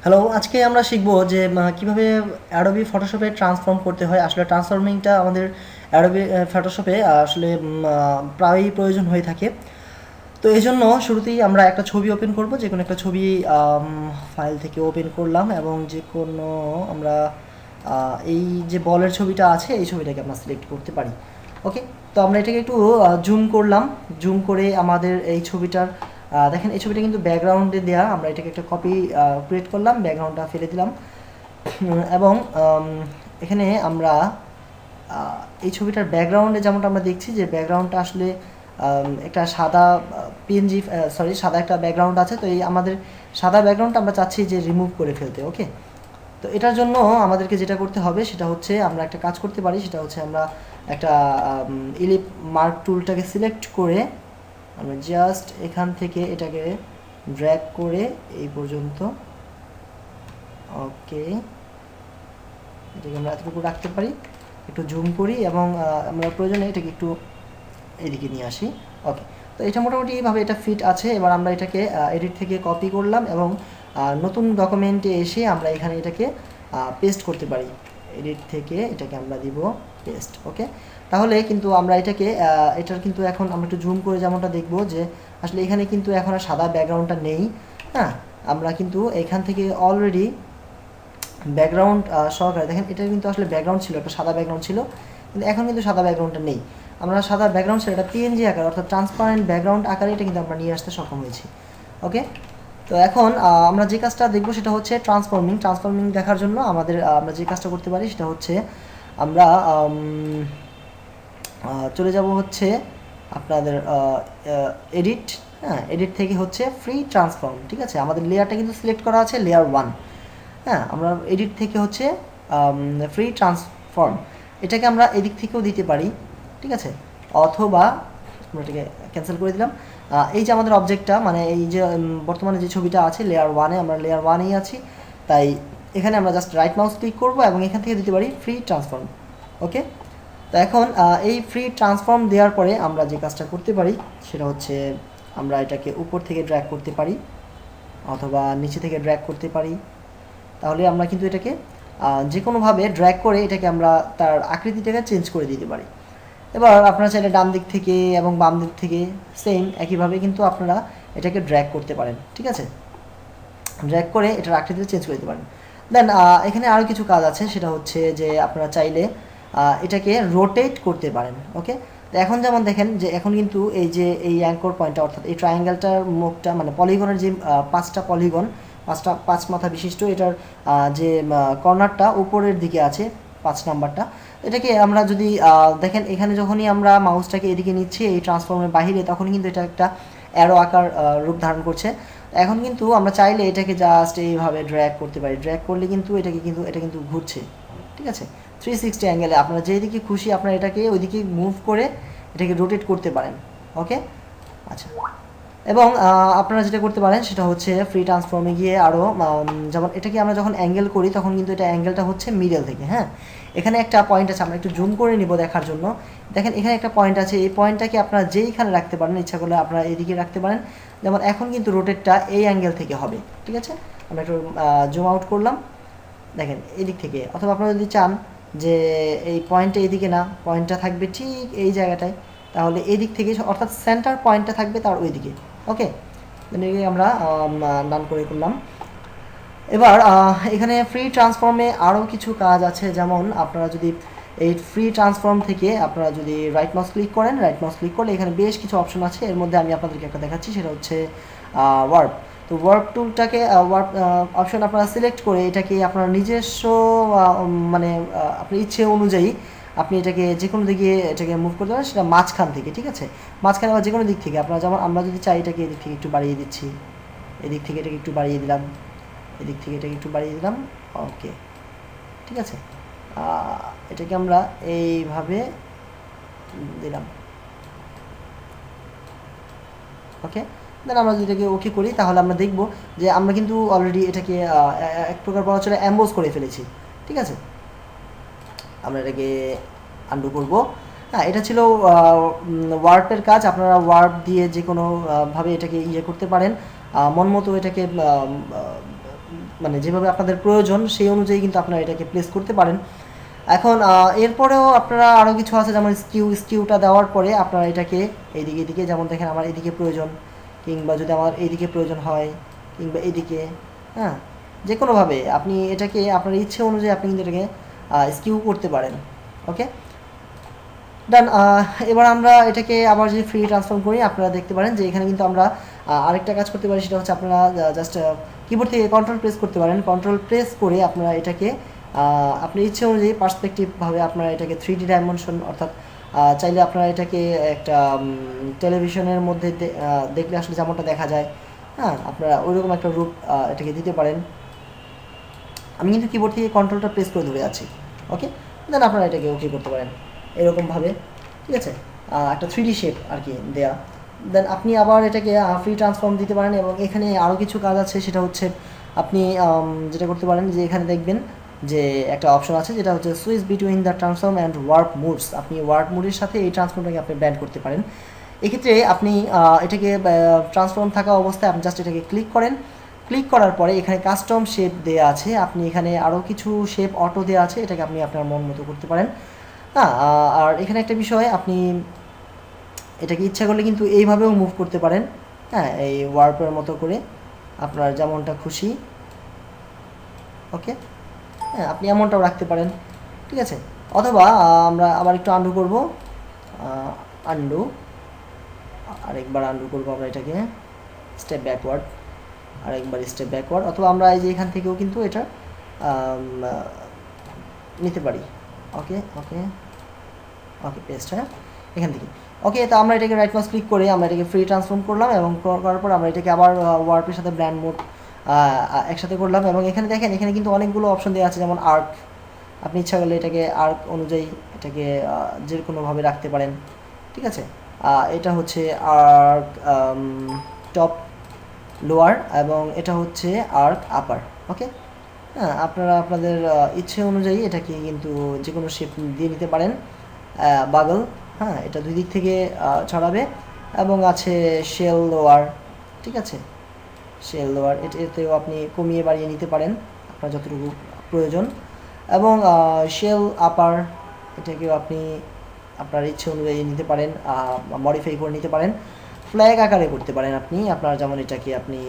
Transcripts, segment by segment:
Hello, আজকে আমরা শিখবো যে কিভাবে অ্যাডোবি ফটোশপে ট্রান্সফর্ম করতে হয়। আসলে ট্রান্সফর্মিংটা আমাদের অ্যাডোবি ফটোশপে আসলে প্রায়ই প্রয়োজন হয়ে থাকে। তো এই জন্য শুরুতেই আমরা একটা ছবি ওপেন করব, যে কোনো একটা ছবি ফাইল থেকে ওপেন করলাম এবং যে কোনো আমরা এই যে বলের ছবিটা আছে এই ছবিটাকে আমরা সিলেক্ট করতে পারি। ওকে, তো আমরা এটাকে একটু জুম করলাম। জুম করে আমাদের এই ছবিটার দেখেন এই ছবিটা কিন্তু ব্যাকগ্রাউন্ডে দেওয়া। আমরা এটাকে একটা কপি ক্রিয়েট করলাম, ব্যাকগ্রাউন্ডটা ফেলে দিলাম এবং এখানে আমরা এই ছবিটার ব্যাকগ্রাউন্ডে যেমনটা আমরা দেখছি যে ব্যাকগ্রাউন্ডটা আসলে একটা সাদা পিএনজি, সরি, সাদা একটা ব্যাকগ্রাউন্ড আছে। তো এই আমাদের সাদা ব্যাকগ্রাউন্ডটা আমরা চাচ্ছি যে রিমুভ করে ফেলতে। ওকে, তো এটার জন্য আমাদেরকে যেটা করতে হবে সেটা হচ্ছে আমরা একটা কাজ করতে পারি, সেটা হচ্ছে আমরা একটা ইলিপ মার্ক টুলটাকে সিলেক্ট করে আমরা জাস্ট এখান থেকে এটাকে ড্র্যাগ করে এই পর্যন্ত, ওকে, এটাকে আমরা এতটুকু রাখতে পারি। একটু জুম করি এবং আমরা প্রয়োজনে এটাকে একটু এদিকে নিয়ে আসি। ওকে, তো এটা মোটামুটি এইভাবে এটা ফিট আছে। এবার আমরা এটাকে এডিট থেকে কপি করলাম এবং নতুন ডকুমেন্টে এসে আমরা এখানে এটাকে পেস্ট করতে পারি। এডিট থেকে এটাকে আমরা দিব পেস্ট। ওকে, তাহলে কিন্তু আমরা এটাকে এটার কিন্তু এখন আমরা একটু জুম করে যেমনটা দেখব যে আসলে এখানে কিন্তু এখন আর সাদা ব্যাকগ্রাউন্ডটা নেই। হ্যাঁ, আমরা কিন্তু এখান থেকে অলরেডি ব্যাকগ্রাউন্ড সহকারে দেখেন এটা কিন্তু আসলে ব্যাকগ্রাউন্ড ছিল, একটা সাদা ব্যাকগ্রাউন্ড ছিল, কিন্তু এখন কিন্তু সাদা ব্যাকগ্রাউন্ডটা নেই। আমরা সাদা ব্যাকগ্রাউন্ড ছিল, এটা পিএনজি আকার অর্থাৎ ট্রান্সপারেন্ট ব্যাকগ্রাউন্ড আকারে এটা কিন্তু আমরা নিয়ে আসতে সক্ষম হয়েছি। ওকে, তো এখন আমরা যে কাজটা দেখবো সেটা হচ্ছে ট্রান্সফর্মিং দেখার জন্য আমাদের আমরা যে কাজটা করতে পারি সেটা হচ্ছে আমরা চলে যাব হচ্ছে আপনাদের এডিট। হ্যাঁ, এডিট থেকে হচ্ছে ফ্রি ট্রান্সফর্ম। ঠিক আছে, আমাদের লেয়ারটা কিন্তু সিলেক্ট করা আছে লেয়ার 1। হ্যাঁ, আমরা এডিট থেকে হচ্ছে ফ্রি ট্রান্সফর্ম, এটাকে আমরা এদিক থেকেও দিতে পারি। ঠিক আছে, অথবা আমরা এটাকে ক্যান্সেল করে দিলাম। এই যে আমাদের অবজেক্টটা, মানে এই যে বর্তমানে যে ছবিটা আছে লেয়ার 1-এ, আমরা লেয়ার 1-এই আছি, তাই এখানে আমরা জাস্ট রাইট মাউস ক্লিক করবো এবং এখান থেকে দিতে পারি ফ্রি ট্রান্সফর্ম। ওকে, তো এখন এই ফ্রি ট্রান্সফর্ম দেওয়ার পরে আমরা যে কাজটা করতে পারি সেটা হচ্ছে আমরা এটাকে উপর থেকে ড্র্যাগ করতে পারি অথবা নিচে থেকে ড্র্যাগ করতে পারি। তাহলে আমরা কিন্তু এটাকে যে কোনোভাবে ড্র্যাগ করে এটাকে আমরা তার আকৃতিটাকে চেঞ্জ করে দিতে পারি। এবার আপনারা চাইলে ডান দিক থেকে এবং বাম দিক থেকে সেম একইভাবে কিন্তু আপনারা এটাকে ড্র্যাগ করতে পারেন। ঠিক আছে, ড্র্যাগ করে এটার আকৃতি চেঞ্জ করে দিতে পারেন। দেন এখানে আরও কিছু কাজ আছে, সেটা হচ্ছে যে আপনারা চাইলে এটাকে রোটেট করতে পারেন। ওকে, তো এখন যেমন দেখেন যে এখন কিন্তু এই যে এই অ্যাঙ্কর পয়েন্টটা অর্থাৎ এই ট্রায়াঙ্গেলটার মুখটা, মানে পলিগনের যে পাঁচটা পলিগন, পাঁচ মাথা বিশিষ্ট এটার যে কর্নারটা উপরের দিকে আছে 5 নাম্বারটা, এটাকে আমরা যদি দেখেন এখানে যখনই আমরা মাউসটাকে এদিকে নিচ্ছি এই ট্রান্সফর্মের বাহিরে, তখন কিন্তু এটা একটা অ্যারো আকার রূপ ধারণ করছে। এখন কিন্তু আমরা চাইলে এটাকে জাস্ট এইভাবে ড্র্যাগ করতে পারি। ড্র্যাগ করলে কিন্তু এটা কিন্তু ঘুরছে। ঠিক আছে, 360 অ্যাঙ্গেলে আপনারা যেদিকে খুশি আপনারা এটাকে ওইদিকে মুভ করে এটাকে রোটেট করতে পারেন। ওকে, আচ্ছা, এবং আপনারা যেটা করতে পারেন সেটা হচ্ছে ফ্রি ট্রান্সফর্মে গিয়ে আরও যেমন এটাকে আমরা যখন অ্যাঙ্গেল করি তখন কিন্তু এটা অ্যাঙ্গেলটা হচ্ছে মিডল থেকে। হ্যাঁ, এখানে একটা পয়েন্ট আছে, আমরা একটু জুম করে নিব দেখার জন্য। দেখেন এখানে একটা পয়েন্ট আছে, এই পয়েন্টটাকে আপনারা যেইখানে রাখতে পারেন, ইচ্ছা করলে আপনারা এদিকে রাখতে পারেন। যেমন এখন কিন্তু রোটেটটা এই অ্যাঙ্গেল থেকে হবে। ঠিক আছে, আমরা একটু জুম আউট করলাম, দেখেন এদিক থেকে। অথবা আপনারা যদি চান যে এই পয়েন্টটা এদিকে না, পয়েন্টটা থাকবে ঠিক এই জায়গাটায়, তাহলে এদিক থেকে অর্থাৎ সেন্টার পয়েন্টটা থাকবে তার ওই দিকে। ওকে, এটাকে আমরা ডান করে করলাম। এবার এখানে ফ্রি ট্রান্সফর্মে আরও কিছু কাজ আছে, যেমন আপনারা যদি এই ফ্রি ট্রান্সফর্ম থেকে আপনারা যদি রাইট মাউস ক্লিক করেন, রাইট মাউস ক্লিক করলে এখানে বেশ কিছু অপশন আছে। এর মধ্যে আমি আপনাদেরকে একটা দেখাচ্ছি, সেটা হচ্ছে ওয়ার্প। তো ওয়ার্প টুলটাকে ওয়ার্প অপশন আপনারা সিলেক্ট করে এটাকে আপনার নিজস্ব মানে আপনার ইচ্ছে অনুযায়ী আপনি এটাকে যে কোনো দিকে এটাকে মুভ করতে পারেন, সেটা মাঝখান থেকে। ঠিক আছে, মাঝখানে বা যে কোনো দিক থেকে আপনারা, যেমন আমরা যদি চাই এটাকে এদিক থেকে একটু বাড়িয়ে দিচ্ছি, এদিক থেকে এটাকে একটু বাড়িয়ে দিলাম, এদিক থেকে এটাকে একটু বাড়িয়ে দিলাম। ওকে, ঠিক আছে, এটাকে আমরা এইভাবে দিলাম। ওকে, দেন আমরা যদি এটাকে ওকে করি তাহলে আমরা দেখব যে আমরা কিন্তু অলরেডি এটাকে এক প্রকার বলা চলে অ্যাম্বোজ করে ফেলেছি। ঠিক আছে, আমরা এটাকে আন্ডু করব। হ্যাঁ, এটা ছিল ওয়ার্পের কাজ। আপনারা ওয়ার্প দিয়ে যে কোনো ভাবে এটাকে ইয়ে করতে পারেন, মন মতো এটাকে মানে যেভাবে আপনাদের প্রয়োজন সেই অনুযায়ী কিন্তু আপনারা এটাকে প্লেস করতে পারেন। এখন এরপরেও আপনারা আরও কিছু আছে, যেমন স্কিউটা দেওয়ার পরে আপনারা এটাকে এইদিকে যেমন দেখেন আমার এইদিকে প্রয়োজন, কিংবা যদি আমার এইদিকে প্রয়োজন হয়, কিংবা এইদিকে, হ্যাঁ, যে কোনোভাবে আপনি এটাকে আপনার ইচ্ছে অনুযায়ী আপনি কিন্তু এটাকে স্কিউ করতে পারেন। ওকে, ডান। এবার আমরা এটাকে আবার যদি ফ্রি ট্রান্সফর্ম করি, আপনারা দেখতে পারেন যে এখানে কিন্তু আমরা আরেকটা কাজ করতে পারি, সেটা হচ্ছে আপনারা জাস্ট কিবোর্ড থেকে কন্ট্রোল প্রেস করতে পারেন। কন্ট্রোল প্রেস করে আপনারা এটাকে আপনার ইচ্ছে অনুযায়ী পার্সপেক্টিভভাবে আপনারা এটাকে 3D ডাইমেনশন, অর্থাৎ চাইলে আপনারা এটাকে একটা টেলিভিশনের মধ্যে দেখলে আসলে যেমনটা দেখা যায়, হ্যাঁ, আপনারা ওইরকম একটা রূপ এটাকে দিতে পারেন। আমি কিন্তু কিবোর্ড থেকে কন্ট্রোলটা প্রেস করে ধরে আছি। ওকে, দেন আপনারা এটাকে ওকে করতে পারেন এরকমভাবে, ঠিক আছে, একটা 3D শেপ আর কি দেয়া। দেন আপনি আবার এটাকে ফ্রি ট্রান্সফর্ম দিতে পারেন। এবং এখানে আরও কিছু কাজ আছে, সেটা হচ্ছে আপনি যেটা করতে পারেন যে এখানে দেখবেন যে একটা অপশন আছে, যেটা হচ্ছে switch between the transform and warp moods. আপনি ওয়ার্প মুডের সাথে এই ট্রান্সফর্মটাকে আপনি ব্যান্ড করতে পারেন। এক্ষেত্রে আপনি এটাকে ট্রান্সফর্ম থাকা অবস্থায় আপনি জাস্ট এটাকে ক্লিক করেন। ক্লিক করার পরে এখানে কাস্টম শেপ দেওয়া আছে, আপনি এখানে আরও কিছু শেপ অটো দেওয়া আছে, এটাকে আপনি আপনার মন মতো করতে পারেন। হ্যাঁ, আর এখানে একটা বিষয়, আপনি এটাকে ইচ্ছা করলে কিন্তু এইভাবেও মুভ করতে পারেন, হ্যাঁ, এই ওয়ার্পের মতো করে আপনার যেমনটা খুশি। ওকে, হ্যাঁ, আপনি এমনটাও রাখতে পারেন, ঠিক আছে। অথবা আমরা আবার একটু আন্ডু করব, আন্ডু, আরেকবার আন্ডু করবো আমরা এটাকে, স্টেপ ব্যাকওয়ার্ড, আরেকবার স্টেপ ব্যাকওয়ার্ড। অথবা আমরা এই যে এখান থেকেও কিন্তু এটা নিতে পারি। ওকে ওকে ওকে, পেস্ট, হ্যাঁ, এখান থেকে। ওকে, তো আমরা এটাকে রাইট মাউস ক্লিক করে আমরা এটাকে ফ্রি ট্রান্সফর্ম করলাম, এবং করার পর আমরা এটাকে আবার ওয়ার্পের সাথে ব্র্যান্ড মোড একসাথে করলাম। এবং এখানে দেখেন, এখানে কিন্তু অনেকগুলো অপশন দেওয়া আছে, যেমন আর্ক, আপনি ইচ্ছা করলে এটাকে আর্ক অনুযায়ী এটাকে যে কোনোভাবে রাখতে পারেন, ঠিক আছে। এটা হচ্ছে আর্ক টপ লোয়ার, এবং এটা হচ্ছে আর্ক আপার। ওকে, হ্যাঁ, আপনারা আপনাদের ইচ্ছে অনুযায়ী এটাকে কিন্তু যে কোনো শেপ দিয়ে নিতে পারেন। বাগল, হ্যাঁ, এটা দুই দিক থেকে ছড়াবে। এবং আছে শেল লোয়ার, ঠিক আছে, শেল লোয়ার, এতেও আপনি কমিয়ে বাড়িয়ে নিতে পারেন আপনার যতটুকু প্রয়োজন। এবং শেল আপার, এটাকেও আপনি আপনার ইচ্ছে অনুযায়ী নিতে পারেন, মডিফাই করে নিতে পারেন। ফ্ল্যাগ আকারে করতে পারেন আপনি, আপনার যেমন এটাকে আপনি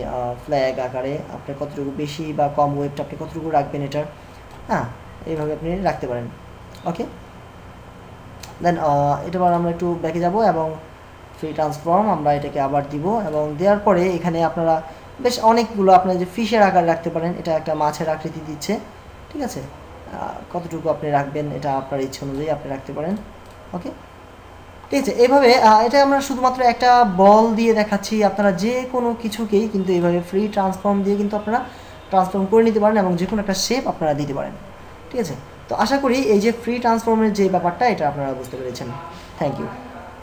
ফ্ল্যাগ আকারে আপনার কতটুকু বেশি বা কম ওয়েটটা আপনি কতটুকু রাখবেন এটার, হ্যাঁ, এইভাবে আপনি রাখতে পারেন। ওকে, দেন এটাবার আমরা একটু ব্যাকে যাব, এবং ফ্রি ট্রান্সফর্ম আমরা এটাকে আবার দিব। এবং দেওয়ার পরে এখানে আপনারা বেশ অনেকগুলো আপনার যে ফিশের আকার রাখতে পারেন, এটা একটা মাছের আকৃতি দিচ্ছে, ঠিক আছে। কতটুকু আপনি রাখবেন এটা আপনার ইচ্ছে অনুযায়ী আপনি রাখতে পারেন। ওকে, ঠিক আছে। এইভাবে এটা আমরা শুধুমাত্র একটা বল দিয়ে দেখাচ্ছি, আপনারা যে কোনো কিছুকেই কিন্তু এইভাবে ফ্রি ট্রান্সফর্ম দিয়ে কিন্তু আপনারা ট্রান্সফর্ম করে নিতে পারেন, এবং যে কোনো একটা শেপ আপনারা দিতে পারেন, ঠিক আছে। তো আশা করি এই যে ফ্রি ট্রান্সফর্মের যে ব্যাপারটা, এটা আপনারা বুঝতে পেরেছেন। Thank you.